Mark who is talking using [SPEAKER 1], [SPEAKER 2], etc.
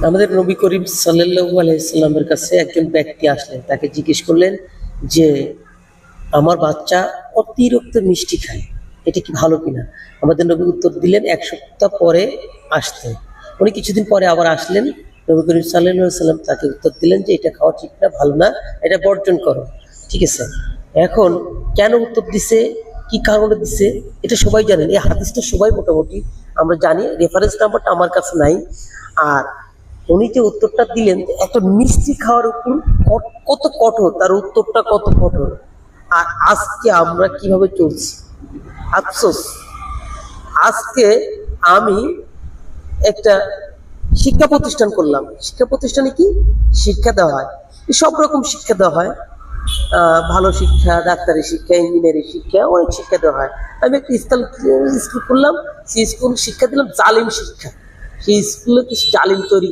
[SPEAKER 1] আমাদের নবী করিম সাল্লাল্লাহু আলাইহি সাল্লামের কাছে একজন ব্যক্তি আসলেন, তাকে জিজ্ঞেস করলেন যে আমার বাচ্চা অতিরিক্ত মিষ্টি খায়, এটা কি ভালো কিনা? আমাদের নবী উত্তর দিলেন 1 সপ্তাহ পরে আসতে। উনি কিছুদিন পরে আবার আসলেন, নবী করিম সাল্লাল্লাহু আলাইহি সাল্লাম তাকে উত্তর দিলেন যে এটা খাওয়া ঠিক না, ভালো না, এটা বর্জন করো। ঠিক আছে, এখন কেন উত্তর দিছে, কি কারণে দিছে, এটা সবাই জানেন। এই হাদিসটা সবাই মোটামুটি আমরা জানি, রেফারেন্স নাম্বারটা আমার কাছে নাই। আর উনি যে উত্তরটা দিলেন, একটা মিষ্টি খাওয়ার উপর কত কঠোর, তার উত্তরটা কত কঠোর। আর আজকে আমরা কিভাবে চলছি, আফসোস। আজকে আমি একটা শিক্ষা প্রতিষ্ঠান করলাম, শিক্ষা প্রতিষ্ঠানে কি শিক্ষা দেওয়া হয়, সব রকম শিক্ষা দেওয়া হয়। ভালো শিক্ষা, ডাক্তারি শিক্ষা, ইঞ্জিনিয়ারিং শিক্ষা, অনেক শিক্ষা দেওয়া হয়। আমি একটা স্কুল করলাম, সেই স্কুল শিক্ষা দিলাম জালিম শিক্ষা। সেই স্কুলে কিছু জালিম তৈরি